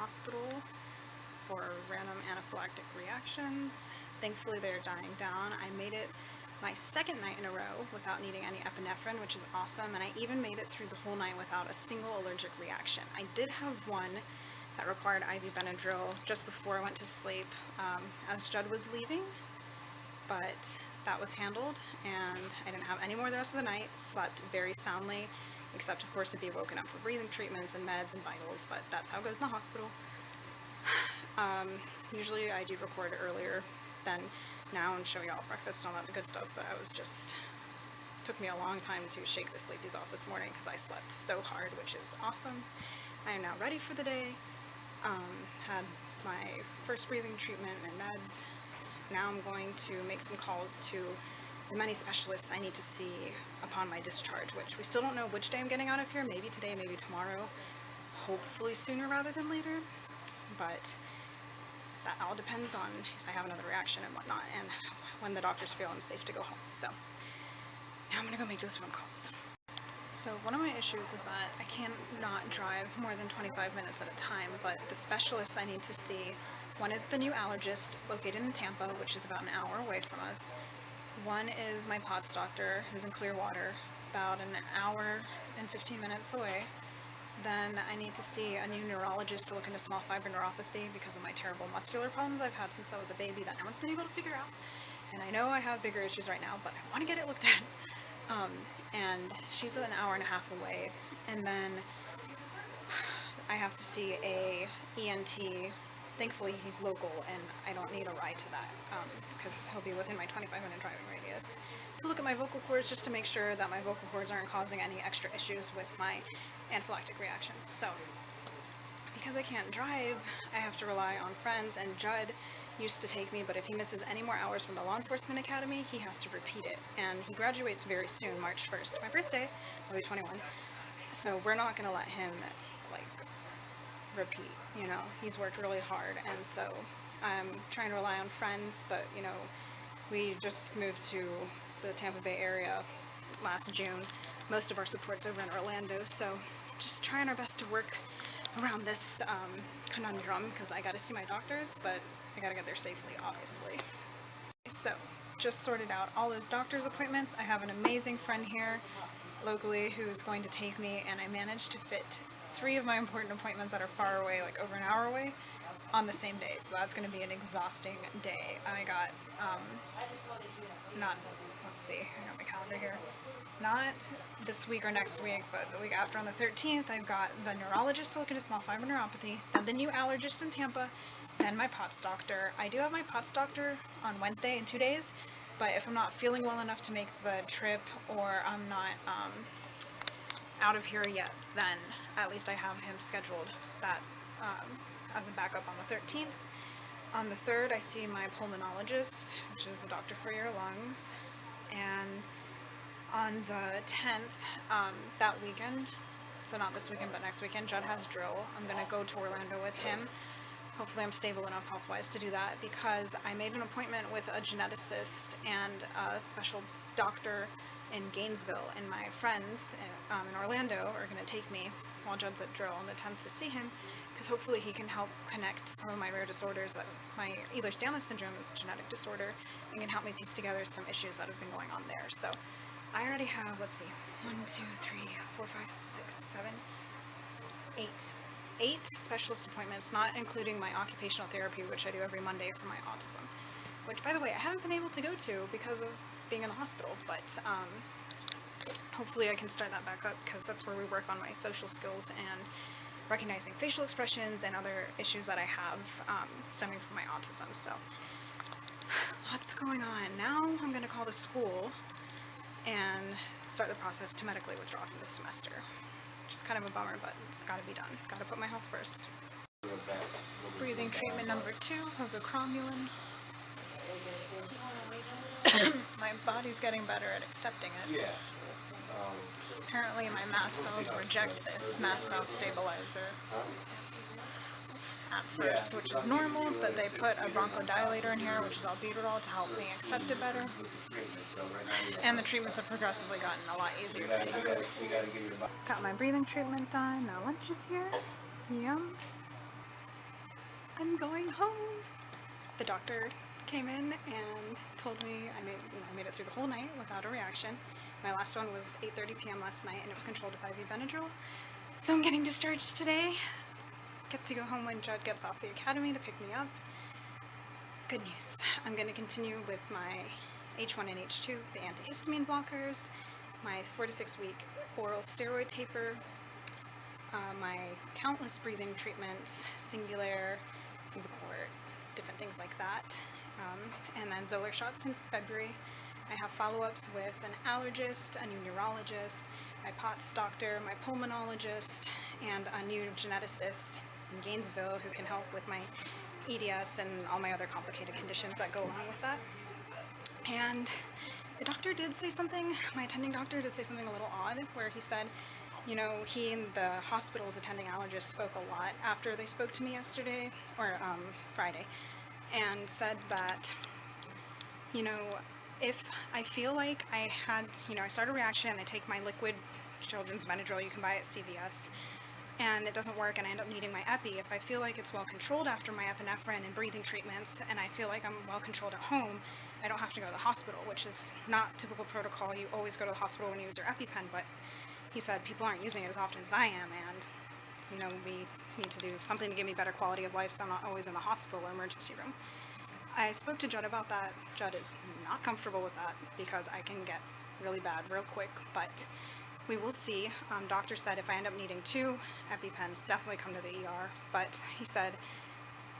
hospital for random anaphylactic reactions. Thankfully they're dying down. I made it my second night in a row without needing any epinephrine, which is awesome, and I even made it through the whole night without a single allergic reaction. I did have one that required IV Benadryl just before I went to sleep as Judd was leaving, but that was handled, and I didn't have any more the rest of the night. Slept very soundly, except of course to be woken up for breathing treatments and meds and vitals, but that's how it goes in the hospital. Usually I do record earlier than now and show you all breakfast and all that good stuff, but took me a long time to shake the sleepies off this morning because I slept so hard, which is awesome. I am now ready for the day. Had my first breathing treatment and meds. Now I'm going to make some calls to the many specialists I need to see upon my discharge, which we still don't know which day I'm getting out of here. Maybe today, maybe tomorrow. Hopefully sooner rather than later. But that all depends on if I have another reaction and whatnot, and when the doctors feel I'm safe to go home. So now I'm going to go make those phone calls. So one of my issues is that I cannot drive more than 25 minutes at a time, but the specialists I need to see, one is the new allergist located in Tampa, which is about an hour away from us. One is my POTS doctor, who's in Clearwater, about an hour and 15 minutes away. Then I need to see a new neurologist to look into small fiber neuropathy because of my terrible muscular problems I've had since I was a baby that no one's been able to figure out. And I know I have bigger issues right now, but I want to get it looked at. And she's an hour and a half away. And then I have to see a ENT. Thankfully he's local and I don't need a ride to that because he'll be within my 25-minute driving radius, to look at my vocal cords just to make sure that my vocal cords aren't causing any extra issues with my anaphylactic reactions. So because I can't drive, I have to rely on friends, and Judd used to take me, but if he misses any more hours from the law enforcement academy, he has to repeat it. And he graduates very soon, March 1st, my birthday. I'll be 21. So we're not going to let him repeat, you know. He's worked really hard, and so I'm trying to rely on friends, but you know, we just moved to the Tampa Bay area last June. Most of our support's over in Orlando, so just trying our best to work around this conundrum, because I gotta see my doctors, but I gotta get there safely, obviously. So just sorted out all those doctor's appointments. I have an amazing friend here locally who is going to take me, and I managed to fit 3 of my important appointments that are far away, like over an hour away, on the same day. So that's going to be an exhausting day. I got, let's see, I got my calendar here. Not this week or next week, but the week after on the 13th, I've got the neurologist to look into small fiber neuropathy, then the new allergist in Tampa, then my POTS doctor. I do have my POTS doctor on Wednesday in 2 days, but if I'm not feeling well enough to make the trip, or I'm not out of here yet, then at least I have him scheduled that as a backup on the 13th. On the 3rd, I see my pulmonologist, which is a doctor for your lungs, and on the 10th, that weekend, so not this weekend but next weekend, Judd has drill. I'm going to go to Orlando with him. Hopefully I'm stable enough health-wise to do that, because I made an appointment with a geneticist and a special doctor in Gainesville, and my friends in Orlando are going to take me while Judd's at drill on the 10th to see him, because hopefully he can help connect some of my rare disorders, that my Ehlers-Danlos syndrome is a genetic disorder, and can help me piece together some issues that have been going on there. So I already have, let's see, 1, 2, 3, 4, 5, 6, 7, 8 specialist appointments, not including my occupational therapy, which I do every Monday for my autism, which, by the way, I haven't been able to go to because of being in the hospital, but hopefully I can start that back up, because that's where we work on my social skills and recognizing facial expressions and other issues that I have stemming from my autism. So lots going on. Now I'm going to call the school and start the process to medically withdraw from this semester, which is kind of a bummer, but it's got to be done. Got to put my health first. It's breathing treatment number 2 of the cromulin. My body's getting better at accepting it. Apparently my mast cells reject this mast cell stabilizer at first, which is normal, but they put a bronchodilator in here, which is albuterol, to help me accept it better. And the treatments have progressively gotten a lot easier to take. Got my breathing treatment done. Now lunch is here. Yum. I'm going home. The doctor came in and told me I made it through the whole night without a reaction. My last one was 8:30 p.m. last night, and it was controlled with IV Benadryl. So I'm getting discharged today. Get to go home when Judd gets off the academy to pick me up. Good news. I'm going to continue with my H1 and H2, the antihistamine blockers, my 4 to 6 week oral steroid taper, my countless breathing treatments, Singulair, Symbicort, different things like that, and then Zoller shots in February. I have follow-ups with an allergist, a new neurologist, my POTS doctor, my pulmonologist, and a new geneticist in Gainesville who can help with my EDS and all my other complicated conditions that go along with that. And the doctor did say something, my attending doctor did say something a little odd, where he said, you know, he and the hospital's attending allergist spoke a lot after they spoke to me yesterday, or Friday, and said that, you know, if I feel like I had, you know, I start a reaction and I take my liquid children's Benadryl you can buy at CVS, and it doesn't work and I end up needing my epi, if I feel like it's well controlled after my epinephrine and breathing treatments, and I feel like I'm well controlled at home, I don't have to go to the hospital, which is not typical protocol. You always go to the hospital when you use your EpiPen, but he said people aren't using it as often as I am, and, you know, we need to do something to give me better quality of life so I'm not always in the hospital or emergency room. I spoke to Judd about that. Judd is not comfortable with that because I can get really bad real quick, but we will see. Doctor said if I end up needing 2 EpiPens, definitely come to the ER, but he said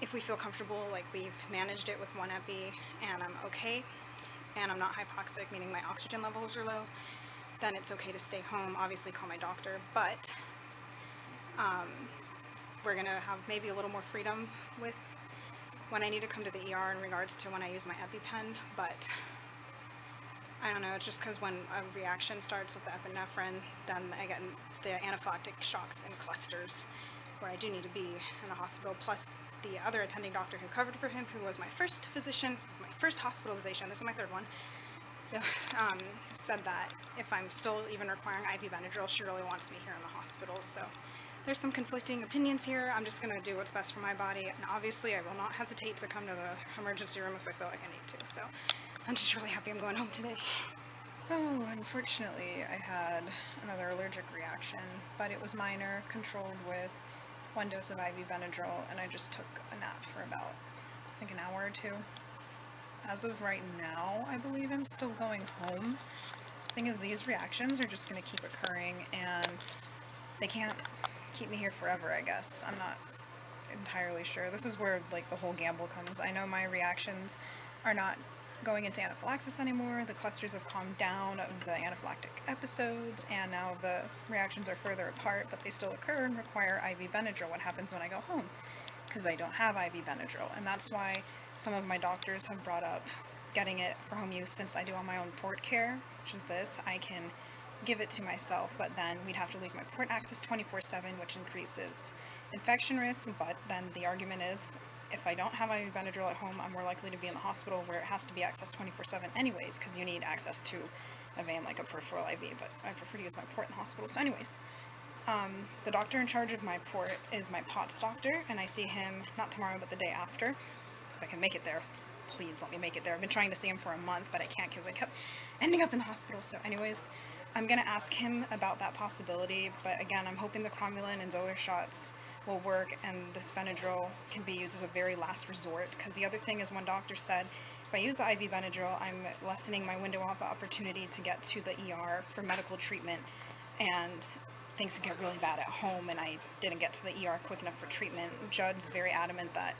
if we feel comfortable, like we've managed it with 1 epi and I'm okay, and I'm not hypoxic, meaning my oxygen levels are low, then it's okay to stay home. Obviously call my doctor, but we're going to have maybe a little more freedom with when I need to come to the ER in regards to when I use my EpiPen, but I don't know, it's just because when a reaction starts with the epinephrine, then I get the anaphylactic shocks in clusters where I do need to be in the hospital, plus the other attending doctor who covered for him, who was my first physician, my first hospitalization, this is my 3rd one, said that if I'm still even requiring IV Benadryl, she really wants me here in the hospital. So there's some conflicting opinions here. I'm just going to do what's best for my body, and obviously I will not hesitate to come to the emergency room if I feel like I need to. So I'm just really happy I'm going home today. Oh, unfortunately I had another allergic reaction, but it was minor, controlled with 1 dose of IV Benadryl, and I just took a nap for about, I think, an hour or 2. As of right now, I believe I'm still going home. The thing is, these reactions are just going to keep occurring, and they can't keep me here forever, I guess. I'm not entirely sure. This is where, like, the whole gamble comes. I know my reactions are not going into anaphylaxis anymore. The clusters have calmed down of the anaphylactic episodes, and now the reactions are further apart, but they still occur and require IV Benadryl. What happens when I go home? Because I don't have IV Benadryl, and that's why some of my doctors have brought up getting it for home use. Since I do on my own port care, which is this, I can give it to myself, but then we'd have to leave my port access 24/7, which increases infection risk. But then the argument is, if I don't have IV Benadryl at home, I'm more likely to be in the hospital where it has to be accessed 24/7 anyways, because you need access to a vein like a peripheral IV, but I prefer to use my port in the hospital. So anyways, the doctor in charge of my port is my POTS doctor, and I see him not tomorrow but the day after. If I can make it there, please let me make it there. I've been trying to see him for a month, but I can't because I kept ending up in the hospital. So anyways, I'm going to ask him about that possibility, but again, I'm hoping the cromulin and Zoller shots will work and this Benadryl can be used as a very last resort, because the other thing is, one doctor said if I use the IV Benadryl, I'm lessening my window of opportunity to get to the ER for medical treatment, and things could get really bad at home, and I didn't get to the ER quick enough for treatment. Judd's very adamant that,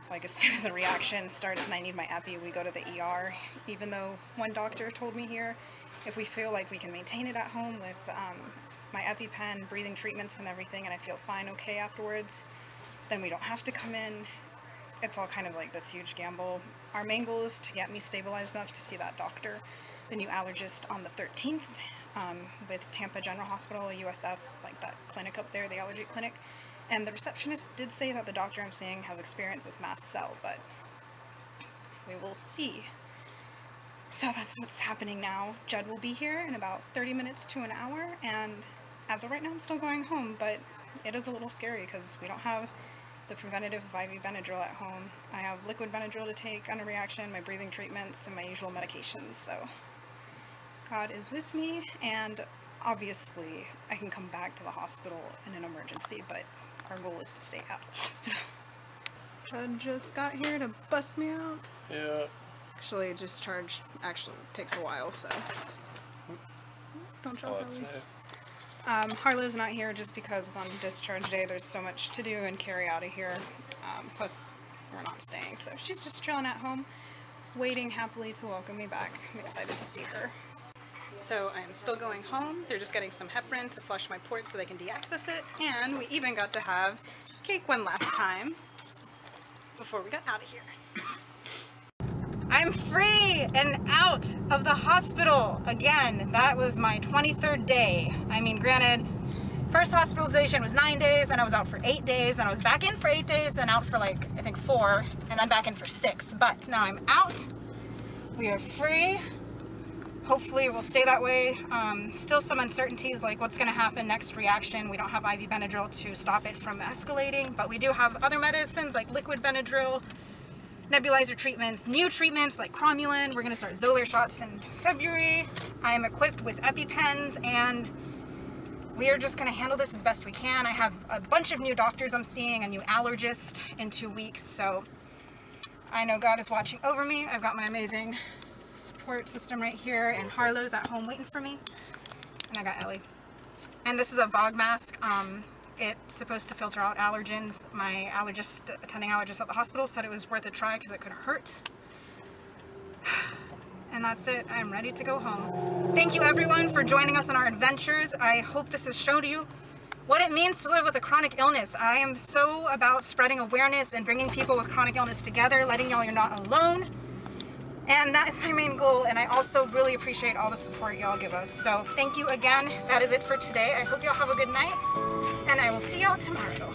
like, as soon as a reaction starts and I need my epi, we go to the ER, even though one doctor told me here, if we feel like we can maintain it at home with my EpiPen, breathing treatments and everything, and I feel fine, okay afterwards, then we don't have to come in. It's all kind of like this huge gamble. Our main goal is to get me stabilized enough to see that doctor, the new allergist, on the 13th with Tampa General Hospital, USF, like that clinic up there, the Allergic clinic. And the receptionist did say that the doctor I'm seeing has experience with mast cell, but we will see. So that's what's happening now. Judd will be here in about 30 minutes to an hour, and as of right now I'm still going home, but it is a little scary because we don't have the preventative of IV Benadryl at home. I have liquid Benadryl to take under reaction, my breathing treatments, and my usual medications. So God is with me, and obviously I can come back to the hospital in an emergency, but our goal is to stay out of the hospital. Chud just got here to bust me out. Yeah. Actually, discharge actually takes a while, so don't jump early. Harlow's not here just because it's on discharge day. There's so much to do and carry out of here. Plus, we're not staying, so she's just chilling at home, waiting happily to welcome me back. I'm excited to see her. So I'm still going home. They're just getting some heparin to flush my port so they can de-access it. And we even got to have cake one last time before we got out of here. I'm free and out of the hospital again. That was my 23rd day. I mean, granted, first hospitalization was 9 days, then I was out for 8 days, then I was back in for 8 days, then out for like, I think 4, and then back in for 6. But now I'm out. We are free. Hopefully we'll stay that way. Still some uncertainties like what's gonna happen next reaction. We don't have IV Benadryl to stop it from escalating, but we do have other medicines like liquid Benadryl, nebulizer treatments, new treatments like cromulin. We're gonna start Xolair shots in February. I am equipped with EpiPens, and we are just gonna handle this as best we can. I have a bunch of new doctors I'm seeing, a new allergist in 2 weeks, so I know God is watching over me. I've got my amazing support system right here, and Harlow's at home waiting for me, and I got Ellie. And this is a VOG mask. It's supposed to filter out allergens. My attending allergist at the hospital said it was worth a try because it could hurt. And that's it. I'm ready to go home. Thank you everyone for joining us on our adventures. I hope this has shown you what it means to live with a chronic illness. I am so about spreading awareness and bringing people with chronic illness together, letting y'all you're not alone. And that is my main goal, and I also really appreciate all the support y'all give us. So thank you again. That is it for today. I hope y'all have a good night, and I will see y'all tomorrow.